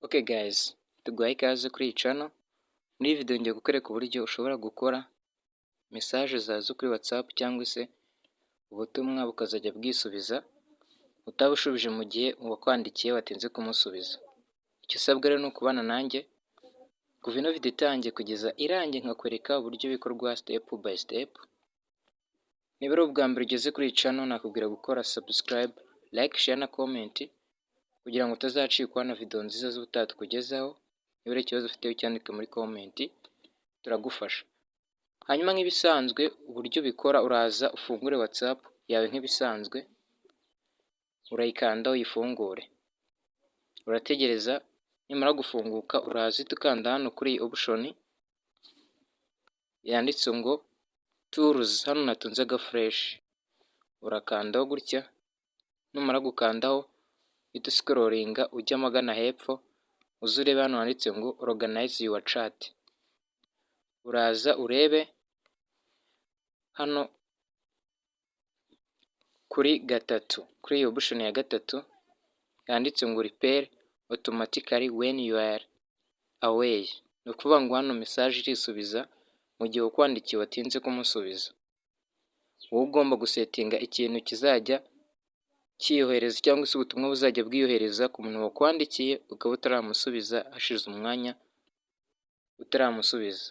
Okay guys, tuguhaye ikaze kuri iyi channel. Muri iyi video ngiye kukwereka uburyo ushobora gukora message zaza kuri WhatsApp cyangwa se ubutumwa bukazajya bwisubiza utabushubije mu gihe uwakwandikiye watinze kumusubiza. Icyo usabwa rero ni ukubana nanjye kuva ino video itangiye kugeza irangiye nkakwereka uburyo bikorwa step by step. Niba ari ubwa mbere ugeze kuri iyi channel nakubwira gukora subscribe, like, share na comment kugira ngo utazacikwa na video nziza z'ubutaha tukugezaho. Niba ari ikibazo ufite ucyandike muri comment turagufasha. Hanyuma nk'ibisanzwe uburyo bikora, uraza ufungure WhatsApp yawe nk'ibisanzwe, urayikanda uyifungure, urategereza nimara gufunguka uraza uhita ukanda hano kuri iyi option yanditse ngo tools, hano natunze fresh, urakandaho gutya. Numara gukandaho uhita scrollinga ujya magana hepfo uze urebe hano handitse ngo organize your chat. Uraza urebe hano kuri gatatu, kuri iyo option ya gatatu yanditse ngo repair automatically when you are away. Ni ukuvuga ngo hano message irisubiza mu gihe ukwandikiye watinze kumusubiza. Wowe ugomba gusetinga ikintu kizajya kiyohereza cyangwa se ubutumwa buzajya bwiyohereza ku muntu wakwandikiye ukaba utaramusubiza hashize umwanya utaramusubiza.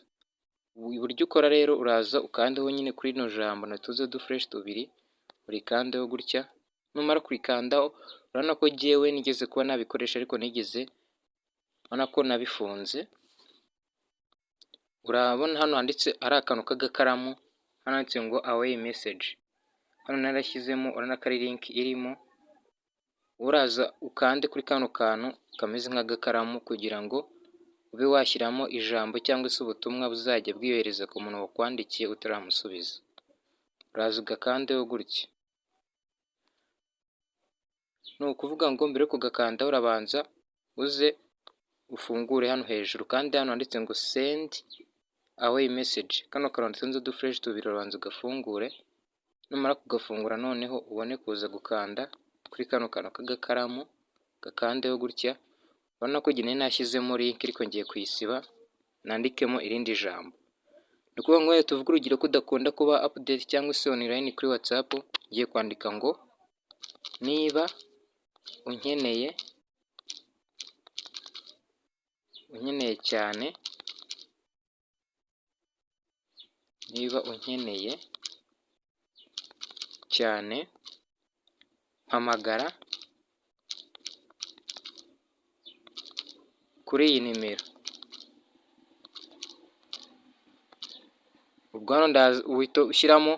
Uburyo ukora rero, uraza ukandeho nyine kuri ino jambo natuze fresh tubiri, urikandeho gutya. Numara kurikandaho urabona ko jyewe nigeze kuba nabikoresha ariko nigeze urabona ko nabifunze. Urabona hano handitse ari akantu k'agakaramu, hano handitse ngo away message. Hano narashyizemo urabona ko ari link irimo. Uraza ukande kuri kano kantu kameze nk'agakaramu kugira ngo ube washyiramo ijambo cyangwa se ubutumwa buzajya bwiyohereza ku muntu wakwandikiye utaramusubiza. Uraza ugakandeho gutya. Ni ukuvuga ngo mbere yo kugakandaho urabanza uze ufungure hano hejuru kandi hano handitse ngo send away message. Kano kantu tunze fresh tubiri urabanza ugafungure. Numara kugafungura noneho ubone kuza gukanda kuri kano kantu k'agakaramu, gakandeho gutya. Urabona ko njye nashyizemo link ariko ngiye kuyisiba nandikemo irindi jambo. Ni ukuvuga ngo tuvuge urugero ko udakunda kuba update cyangwa se online kuri WhatsApp, ngiye kwandika ngo niba unkeneye cyane, niba unkeneye cyane mpamagara kuri iyi nimero. Ubwo hano uhita ushyiramo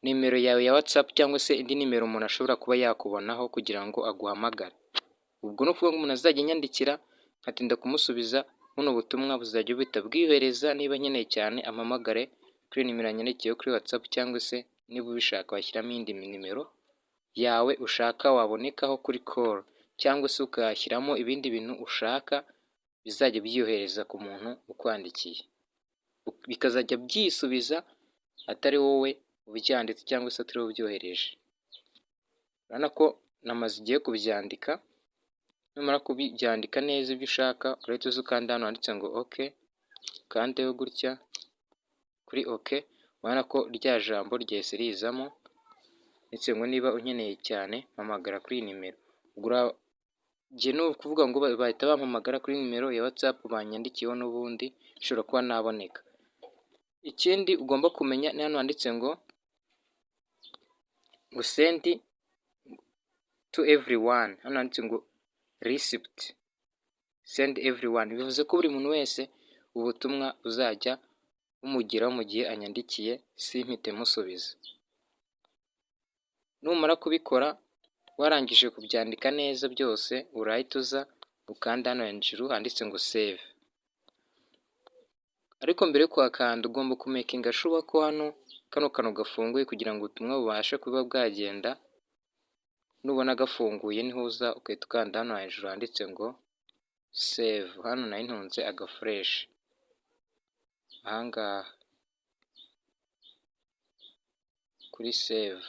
nimero yawe ya WhatsApp cyangwa se indi nimero umuntu ashobora kuba yakubonaho kugira ngo aguhamagare. Ubwo no kuvuga ngo umuntu azajya anyandikira nkatinda kumusubiza, buno butumwa buzajya buhita bwiyohereza. Niba nkeneye cyane ampamagare kuri nimero yanyandikiyeho kuri WhatsApp, cyangwa se niba ubishaka washyiramo indi nimero yawe ushaka wabonekaho kuri call, cyangwa se ukashyiramo ibindi bintu ushaka bizajya byiyohereza ku muntu ukwandikiye, bikazajya byisubiza atari wowe ubyanditse cyangwa se atari wowe ubyohereje. Urabona ko namaze igihe kubyandika. Numara kubyandika neza ibyo ushaka urahita uza ukanda hano handitse ngo okay, ukandeho gutya kuri okay. Urabona ko rya jambo ryahise rizamo ndetse ngo niba unkeneye cyane mpamagara kuri iyi nimero. Njye ni ukuvuga ngo bahita bampamagara kuri nimero ya WhatsApp banyandikiyeho, n'ubundi ishobora kuba naboneka. Ikindi ugomba kumenya ni hano handitse ngo send to everyone. Hano handitse ngo receipt, send everyone. Bivuze ko buri muntu wese ubutumwa buzajya bumugeraho mu gihe anyandikiye simpite musubiza. Numara kubikora warangije kubyandika neza byose, urahita uza ukanda hano hejuru handitse ngo save. Ariko mbere yo kuhakanda ugomba kumakinga sure ko hano kano kantu gafunguye kugira ngo ubutumwa bubashe kuba bwagenda. Nubona gafunguye niho uza ugahita ukanda hano hejuru handitse ngo save. Hano nari ntunze fresh ahangaha kuri save,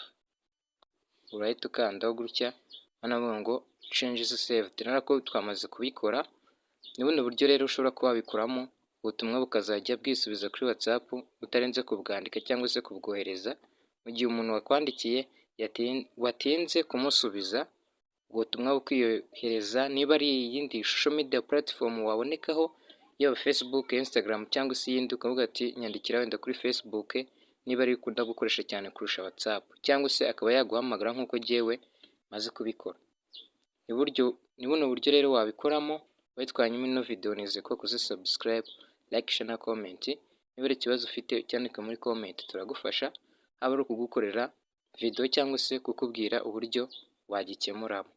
urahita ukandaho gutya. Hano ngo changes saved. Narako twamaze kubikora. Ni buno buryo rero ushobora kuba wabikoramo ubutumwa bukazajya bwisubiza kuri WhatsApp utarenze kubwandika cyangwa se kubwohereza. Mu gihe umuntu wakwandikiye watinze kumusubiza, ubwo butumwa bukiyohereza. Niba ari iyindi social media platform wabonekaho, yaba Facebook, Instagram cyangwa se iyindi, ukavuga ati nyandikira wenda kuri Facebook, niba ari ukunda gukoresha cyane kurusha WhatsApp, cyangwa se akaba yaguhamagara nk'uko jyewe maze kubikora. Ni buno buryo rero wabikoramo. Witwanyuma ino video nizeye ko kuze subscribe, like, share na comment. Niba ari ikibazo ufite cyandika muri comment turagufasha, haba ari ukugukorera video cyangwa se kukubwira uburyo wagikemuramo.